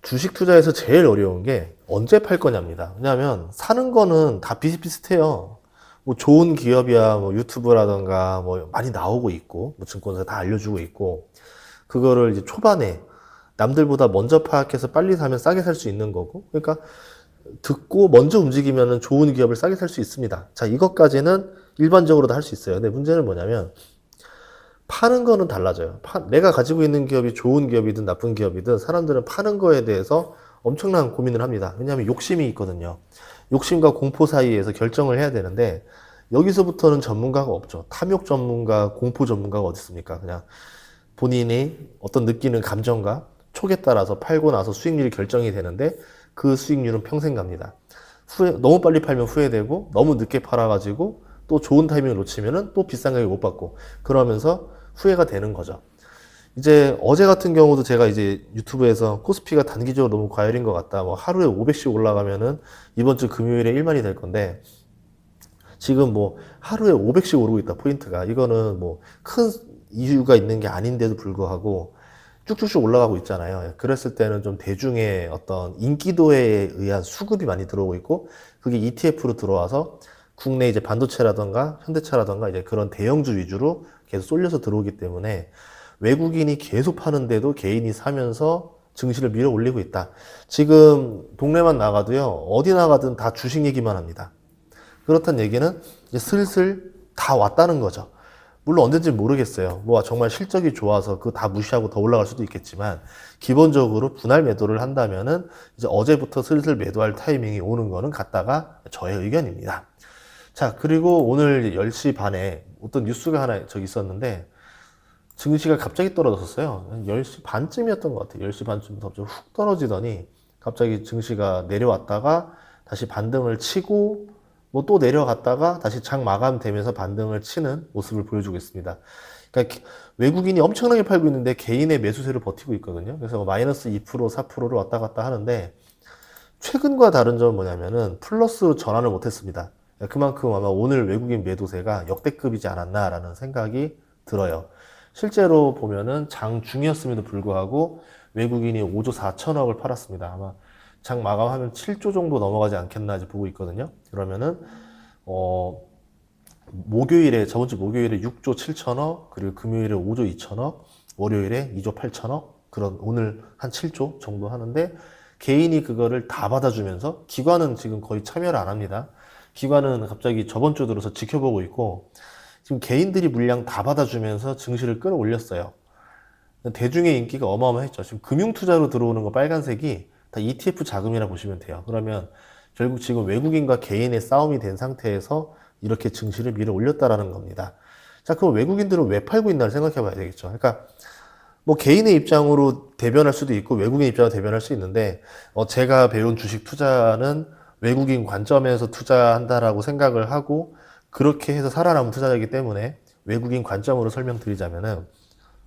주식 투자에서 제일 어려운 게 언제 팔 거냐입니다. 왜냐하면 사는 거는 다 비슷비슷해요. 뭐 좋은 기업이야 뭐 유튜브라던가 뭐 많이 나오고 있고 뭐 증권사 다 알려주고 있고 그거를 이제 초반에 남들보다 먼저 파악해서 빨리 사면 싸게 살 수 있는 거고 그러니까 듣고 먼저 움직이면 좋은 기업을 싸게 살 수 있습니다. 자, 이것까지는 일반적으로도 할 수 있어요. 근데 문제는 뭐냐면 파는 거는 달라져요. 내가 가지고 있는 기업이 좋은 기업이든 나쁜 기업이든 사람들은 파는 거에 대해서 엄청난 고민을 합니다. 왜냐하면 욕심이 있거든요. 욕심과 공포 사이에서 결정을 해야 되는데 여기서부터는 전문가가 없죠. 탐욕 전문가, 공포 전문가가 어디 있습니까? 그냥 본인이 어떤 느끼는 감정과 촉에 따라서 팔고 나서 수익률이 결정이 되는데 그 수익률은 평생 갑니다. 너무 빨리 팔면 후회되고 너무 늦게 팔아가지고 또 좋은 타이밍을 놓치면은 또 비싼 가격에 못 받고 그러면서 후회가 되는 거죠. 이제 어제 같은 경우도 제가 이제 유튜브에서 코스피가 단기적으로 너무 과열인 것 같다. 뭐 하루에 500씩 올라가면은 이번 주 금요일에 1만이 될 건데 지금 뭐 하루에 500씩 오르고 있다. 포인트가. 이거는 뭐 큰 이유가 있는 게 아닌데도 불구하고 쭉쭉쭉 올라가고 있잖아요. 그랬을 때는 좀 대중의 어떤 인기도에 의한 수급이 많이 들어오고 있고 그게 ETF로 들어와서 국내 이제 반도체라던가 현대차라던가 이제 그런 대형주 위주로 계속 쏠려서 들어오기 때문에 외국인이 계속 파는데도 개인이 사면서 증시를 밀어 올리고 있다. 지금 동네만 나가도요, 어디 나가든 다 주식 얘기만 합니다. 그렇다는 얘기는 이제 슬슬 다 왔다는 거죠. 물론 언제인지 모르겠어요. 뭐 정말 실적이 좋아서 그거 다 무시하고 더 올라갈 수도 있겠지만 기본적으로 분할 매도를 한다면은 이제 어제부터 슬슬 매도할 타이밍이 오는 거는 같다가 저의 의견입니다. 자, 그리고 오늘 10시 반에 어떤 뉴스가 하나 저기 있었는데 증시가 갑자기 떨어졌었어요. 한 10시 반쯤이었던 것 같아요. 10시 반쯤부터 갑자기 훅 떨어지더니 갑자기 증시가 내려왔다가 다시 반등을 치고 뭐 또 내려갔다가 다시 장 마감되면서 반등을 치는 모습을 보여주고 있습니다. 그러니까 외국인이 엄청나게 팔고 있는데 개인의 매수세로 버티고 있거든요. 그래서 마이너스 2%, 4%를 왔다 갔다 하는데 최근과 다른 점은 뭐냐면은 플러스로 전환을 못했습니다. 그만큼 아마 오늘 외국인 매도세가 역대급이지 않았나라는 생각이 들어요. 실제로 보면은 장 중이었음에도 불구하고 외국인이 5조 4천억을 팔았습니다. 아마 장 마감하면 7조 정도 넘어가지 않겠나 보고 있거든요. 그러면은 목요일에 저번 주 목요일에 6조 7천억 그리고 금요일에 5조 2천억 월요일에 2조 8천억 그런 오늘 한 7조 정도 하는데 개인이 그거를 다 받아주면서 기관은 지금 거의 참여를 안 합니다. 기관은 갑자기 저번 주 들어서 지켜보고 있고 지금 개인들이 물량 다 받아주면서 증시를 끌어올렸어요. 대중의 인기가 어마어마했죠. 지금 금융투자로 들어오는 거 빨간색이 다 ETF 자금이라 보시면 돼요. 그러면 결국 지금 외국인과 개인의 싸움이 된 상태에서 이렇게 증시를 밀어 올렸다라는 겁니다. 자, 그럼 외국인들은 왜 팔고 있나를 생각해 봐야 되겠죠. 그러니까 뭐 개인의 입장으로 대변할 수도 있고 외국인 입장으로 대변할 수 있는데 제가 배운 주식 투자는 외국인 관점에서 투자한다라고 생각을 하고 그렇게 해서 살아남은 투자이기 때문에 외국인 관점으로 설명드리자면은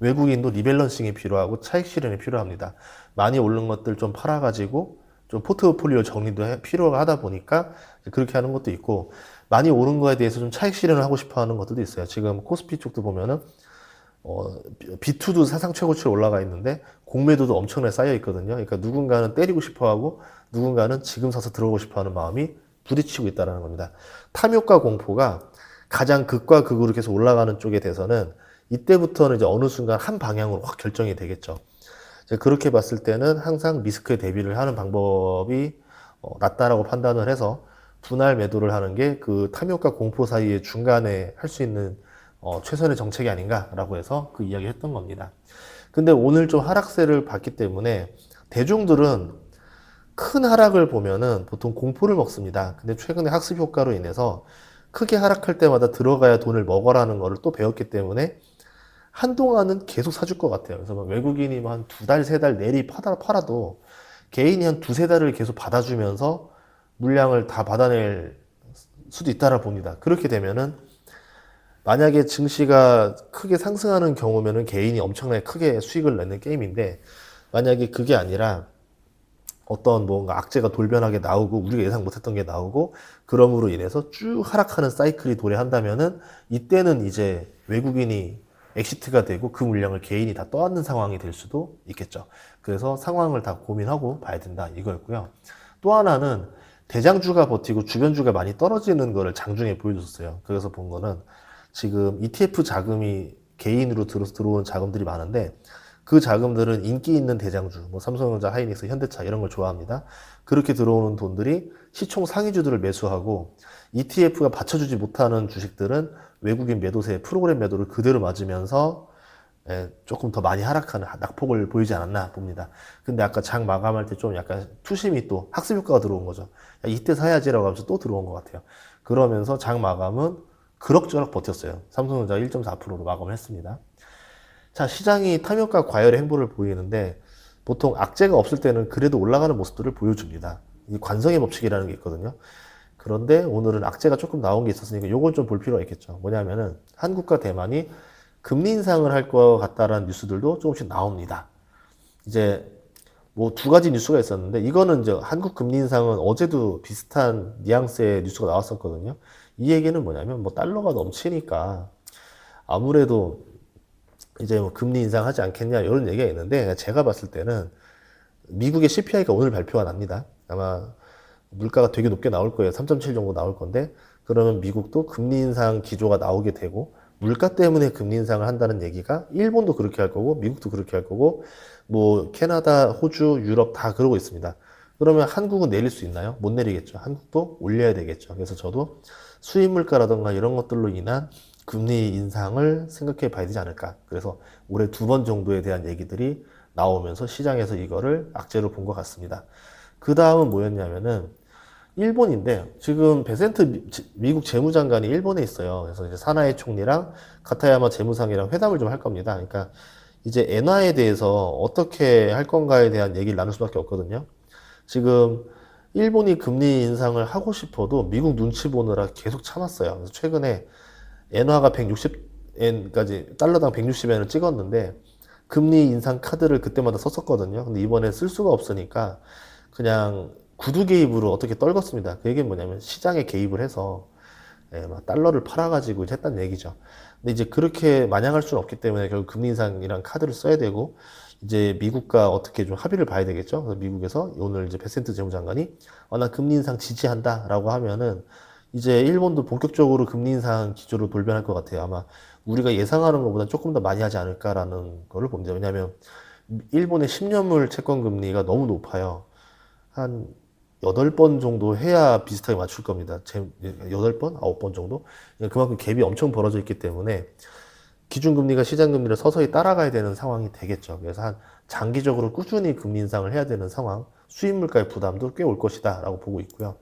외국인도 리밸런싱이 필요하고 차익 실현이 필요합니다. 많이 오른 것들 좀 팔아가지고 좀 포트폴리오 정리도 필요가 하다 보니까 그렇게 하는 것도 있고 많이 오른 거에 대해서 좀 차익 실현을 하고 싶어 하는 것들도 있어요. 지금 코스피 쪽도 보면은 B2도 사상 최고치로 올라가 있는데 공매도도 엄청나게 쌓여 있거든요. 그러니까 누군가는 때리고 싶어 하고 누군가는 지금 사서 들어오고 싶어 하는 마음이 부딪히고 있다는 겁니다. 탐욕과 공포가 가장 극과 극으로 계속 올라가는 쪽에 대해서는 이때부터는 이제 어느 순간 한 방향으로 확 결정이 되겠죠. 그렇게 봤을 때는 항상 리스크에 대비를 하는 방법이 낫다라고 판단을 해서 분할 매도를 하는 게 그 탐욕과 공포 사이의 중간에 할 수 있는 최선의 정책이 아닌가라고 해서 그 이야기 했던 겁니다. 근데 오늘 좀 하락세를 봤기 때문에 대중들은 큰 하락을 보면은 보통 공포를 먹습니다. 근데 최근에 학습 효과로 인해서 크게 하락할 때마다 들어가야 돈을 먹어라는 거를 또 배웠기 때문에 한동안은 계속 사줄 것 같아요. 그래서 외국인이 한 2달, 3달 내리 팔아도 개인이 한 2~3달을 계속 받아주면서 물량을 다 받아낼 수도 있다라 봅니다. 그렇게 되면은 만약에 증시가 크게 상승하는 경우면은 개인이 엄청나게 크게 수익을 내는 게임인데 만약에 그게 아니라 어떤 뭔가 악재가 돌변하게 나오고 우리가 예상 못했던 게 나오고 그럼으로 인해서 쭉 하락하는 사이클이 도래한다면은 이때는 이제 외국인이 엑시트가 되고 그 물량을 개인이 다 떠안는 상황이 될 수도 있겠죠. 그래서 상황을 다 고민하고 봐야 된다 이거였고요. 또 하나는 대장주가 버티고 주변주가 많이 떨어지는 거를 장중에 보여줬어요. 그래서 본 거는 지금 ETF 자금이 개인으로 들어오는 자금들이 많은데 그 자금들은 인기 있는 대장주, 뭐 삼성전자, 하이닉스, 현대차 이런 걸 좋아합니다. 그렇게 들어오는 돈들이 시총 상위주들을 매수하고 ETF가 받쳐주지 못하는 주식들은 외국인 매도세 프로그램 매도를 그대로 맞으면서 조금 더 많이 하락하는 낙폭을 보이지 않았나 봅니다. 근데 아까 장 마감할 때 좀 약간 투심이 또 학습 효과가 들어온 거죠. 야, 이때 사야지라고 하면서 또 들어온 것 같아요. 그러면서 장 마감은 그럭저럭 버텼어요. 삼성전자 1.4%로 마감을 했습니다. 자, 시장이 탐욕과 과열의 행보를 보이는데 보통 악재가 없을 때는 그래도 올라가는 모습들을 보여줍니다. 이 관성의 법칙이라는 게 있거든요. 그런데 오늘은 악재가 조금 나온 게 있었으니까 요걸 좀 볼 필요가 있겠죠. 뭐냐면은 한국과 대만이 금리 인상을 할 것 같다라는 뉴스들도 조금씩 나옵니다. 이제 뭐 두 가지 뉴스가 있었는데 이거는 이제 한국 금리 인상은 어제도 비슷한 뉘앙스의 뉴스가 나왔었거든요. 이 얘기는 뭐냐면 뭐 달러가 넘치니까 아무래도 이제 뭐 금리 인상하지 않겠냐 이런 얘기가 있는데 제가 봤을 때는 미국의 CPI가 오늘 발표가 납니다. 아마 물가가 되게 높게 나올 거예요. 3.7 정도 나올 건데 그러면 미국도 금리 인상 기조가 나오게 되고 물가 때문에 금리 인상을 한다는 얘기가 일본도 그렇게 할 거고 미국도 그렇게 할 거고 뭐 캐나다, 호주, 유럽 다 그러고 있습니다. 그러면 한국은 내릴 수 있나요? 못 내리겠죠. 한국도 올려야 되겠죠. 그래서 저도 수입 물가라던가 이런 것들로 인한 금리 인상을 생각해 봐야 되지 않을까. 그래서 올해 2번 정도에 대한 얘기들이 나오면서 시장에서 이거를 악재로 본 것 같습니다. 그 다음은 뭐였냐면은 일본인데 지금 베센트 미국 재무장관이 일본에 있어요. 그래서 이제 사나이 총리랑 가타야마 재무상이랑 회담을 좀 할 겁니다. 그러니까 이제 엔화에 대해서 어떻게 할 건가에 대한 얘기를 나눌 수밖에 없거든요. 지금 일본이 금리 인상을 하고 싶어도 미국 눈치 보느라 계속 참았어요. 그래서 최근에 엔화가 160엔까지 달러당 160엔을 찍었는데 금리 인상 카드를 그때마다 썼었거든요. 근데 이번에 쓸 수가 없으니까 그냥 구두 개입으로 어떻게 떨궜습니다. 그 얘기는 뭐냐면 시장에 개입을 해서 막 달러를 팔아가지고 이제 했다는 얘기죠. 근데 이제 그렇게 마냥 할 수는 없기 때문에 결국 금리 인상이랑 카드를 써야 되고 이제 미국과 어떻게 좀 합의를 봐야 되겠죠. 그래서 미국에서 오늘 이제 베센트 재무장관이 나 금리 인상 지지한다라고 하면은 이제 일본도 본격적으로 금리 인상 기조로 돌변할 것 같아요. 아마 우리가 예상하는 것보다 조금 더 많이 하지 않을까라는 거를 봅니다. 왜냐하면 일본의 10년물 채권 금리가 너무 높아요. 한 8번 정도 해야 비슷하게 맞출 겁니다. 8번? 9번 정도? 그만큼 갭이 엄청 벌어져 있기 때문에 기준금리가 시장금리를 서서히 따라가야 되는 상황이 되겠죠. 그래서 한 장기적으로 꾸준히 금리 인상을 해야 되는 상황, 수입물가의 부담도 꽤 올 것이다 라고 보고 있고요.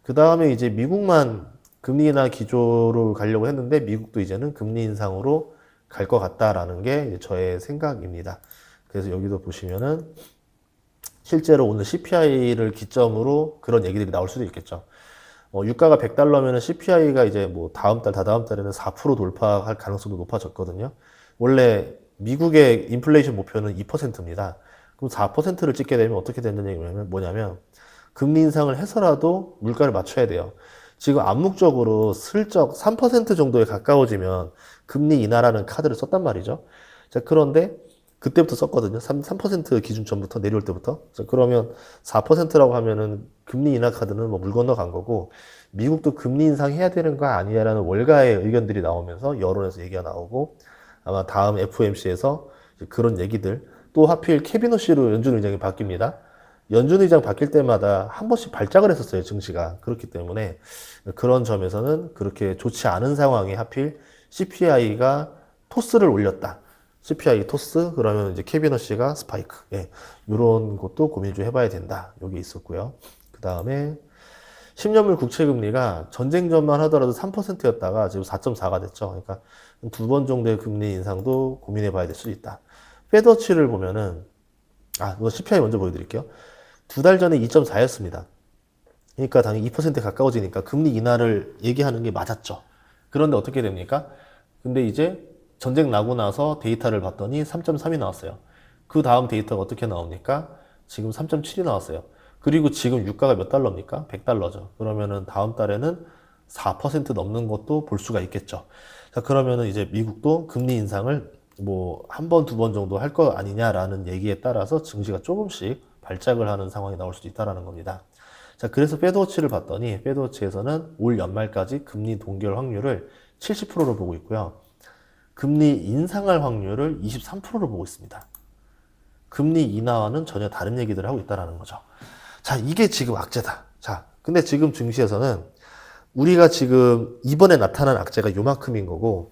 그 다음에 이제 미국만 금리 인하 기조로 가려고 했는데 미국도 이제는 금리 인상으로 갈 것 같다라는 게 저의 생각입니다. 그래서 여기도 보시면은 실제로 오늘 CPI를 기점으로 그런 얘기들이 나올 수도 있겠죠. 유가가 100달러면 CPI가 이제 뭐 다음 달, 다다음 달에는 4% 돌파할 가능성도 높아졌거든요. 원래 미국의 인플레이션 목표는 2%입니다. 그럼 4%를 찍게 되면 어떻게 된다는 얘기냐면 뭐냐면 금리 인상을 해서라도 물가를 맞춰야 돼요. 지금 암묵적으로 슬쩍 3% 정도에 가까워지면 금리 인하라는 카드를 썼단 말이죠. 자, 그런데 그때부터 썼거든요. 3% 기준점부터 내려올 때부터. 그러면 4%라고 하면은 금리 인하 카드는 뭐 물 건너 간 거고 미국도 금리 인상해야 되는 거 아니냐라는 월가의 의견들이 나오면서 여론에서 얘기가 나오고 아마 다음 FOMC에서 그런 얘기들 또 하필 캐비노 씨로 연준 의장이 바뀝니다. 연준 의장 바뀔 때마다 한 번씩 발작을 했었어요, 증시가. 그렇기 때문에 그런 점에서는 그렇게 좋지 않은 상황에 하필 CPI가 토스를 올렸다. CPI 토스 그러면 이제 캐비너 씨가 스파이크 이런 것도 고민 좀 해봐야 된다. 여기 있었고요. 그 다음에 10년물 국채금리가 전쟁 전만 하더라도 3%였다가 지금 4.4가 됐죠. 그러니까 2번 정도의 금리 인상도 고민해봐야 될 수 있다. 페더치를 보면은 이거 CPI 먼저 보여드릴게요. 2달 전에 2.4였습니다. 그러니까 당연히 2%에 가까워지니까 금리 인하를 얘기하는 게 맞았죠. 그런데 어떻게 됩니까? 근데 이제 전쟁 나고 나서 데이터를 봤더니 3.3이 나왔어요. 그 다음 데이터가 어떻게 나옵니까? 지금 3.7이 나왔어요. 그리고 지금 유가가 몇 달러입니까? 100달러죠. 그러면은 다음 달에는 4% 넘는 것도 볼 수가 있겠죠. 자, 그러면은 이제 미국도 금리 인상을 뭐 한 번, 두 번 정도 할 거 아니냐라는 얘기에 따라서 증시가 조금씩 발작을 하는 상황이 나올 수도 있다라는 겁니다. 자, 그래서 페드워치를 봤더니 페드워치에서는 올 연말까지 금리 동결 확률을 70%로 보고 있고요. 금리 인상할 확률을 23%로 보고 있습니다. 금리 인하와는 전혀 다른 얘기들을 하고 있다는 거죠. 자, 이게 지금 악재다. 자, 근데 지금 증시에서는 우리가 지금 이번에 나타난 악재가 요만큼인 거고,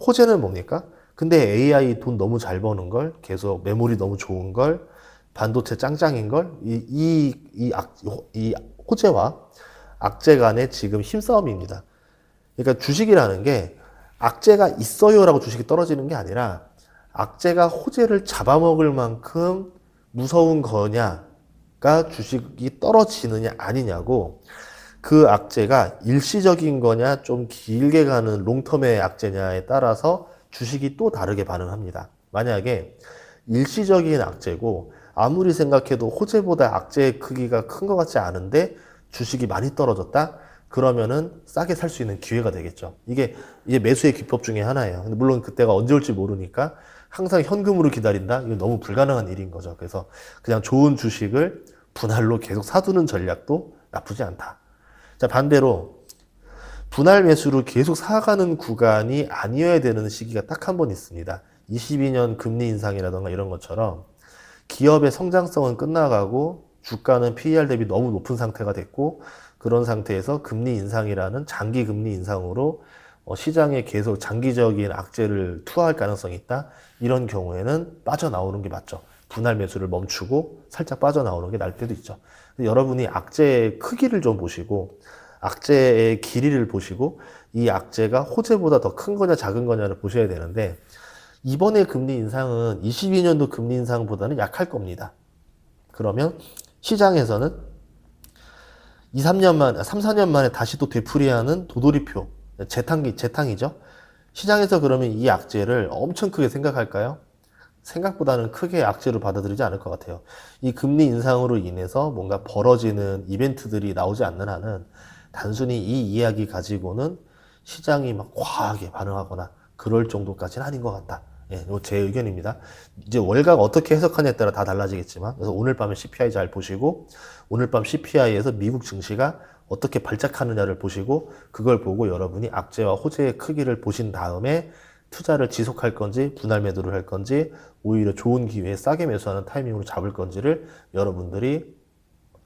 호재는 뭡니까? 근데 AI 돈 너무 잘 버는 걸, 계속 메모리 너무 좋은 걸, 반도체 짱짱인 걸, 이 호재와 악재 간의 지금 힘싸움입니다. 그러니까 주식이라는 게 악재가 있어요라고 주식이 떨어지는 게 아니라 악재가 호재를 잡아먹을 만큼 무서운 거냐가 주식이 떨어지느냐 아니냐고, 그 악재가 일시적인 거냐 좀 길게 가는 롱텀의 악재냐에 따라서 주식이 또 다르게 반응합니다. 만약에 일시적인 악재고 아무리 생각해도 호재보다 악재의 크기가 큰 것 같지 않은데 주식이 많이 떨어졌다? 그러면은 싸게 살 수 있는 기회가 되겠죠. 이게 매수의 기법 중에 하나예요. 근데 물론 그때가 언제 올지 모르니까 항상 현금으로 기다린다? 이건 너무 불가능한 일인 거죠. 그래서 그냥 좋은 주식을 분할로 계속 사두는 전략도 나쁘지 않다. 자, 반대로 분할 매수로 계속 사가는 구간이 아니어야 되는 시기가 딱 한 번 있습니다. 22년 금리 인상이라던가 이런 것처럼 기업의 성장성은 끝나가고 주가는 PER 대비 너무 높은 상태가 됐고, 그런 상태에서 금리 인상이라는 장기 금리 인상으로 시장에 계속 장기적인 악재를 투하할 가능성이 있다. 이런 경우에는 빠져나오는 게 맞죠. 분할 매수를 멈추고 살짝 빠져나오는 게 나을 때도 있죠. 여러분이 악재의 크기를 좀 보시고 악재의 길이를 보시고 이 악재가 호재보다 더 큰 거냐 작은 거냐를 보셔야 되는데, 이번에 금리 인상은 22년도 금리 인상보다는 약할 겁니다. 그러면 시장에서는 3, 4년 만에 다시 또 되풀이하는 도돌이표, 재탕이죠. 시장에서 그러면 이 악재를 엄청 크게 생각할까요? 생각보다는 크게 악재로 받아들이지 않을 것 같아요. 이 금리 인상으로 인해서 뭔가 벌어지는 이벤트들이 나오지 않는 한은 단순히 이 이야기 가지고는 시장이 막 과하게 반응하거나 그럴 정도까지는 아닌 것 같다. 예, 이거 제 의견입니다. 이제 월가가 어떻게 해석하냐에 따라 다 달라지겠지만, 그래서 오늘 밤에 CPI 잘 보시고, 오늘 밤 CPI에서 미국 증시가 어떻게 발작하느냐를 보시고, 그걸 보고 여러분이 악재와 호재의 크기를 보신 다음에 투자를 지속할 건지, 분할 매도를 할 건지, 오히려 좋은 기회에 싸게 매수하는 타이밍으로 잡을 건지를 여러분들이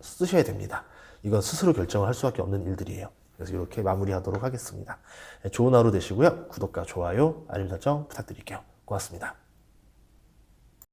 쓰셔야 됩니다. 이건 스스로 결정을 할 수밖에 없는 일들이에요. 그래서 이렇게 마무리하도록 하겠습니다. 좋은 하루 되시고요. 구독과 좋아요, 알림 설정 부탁드릴게요. 고맙습니다.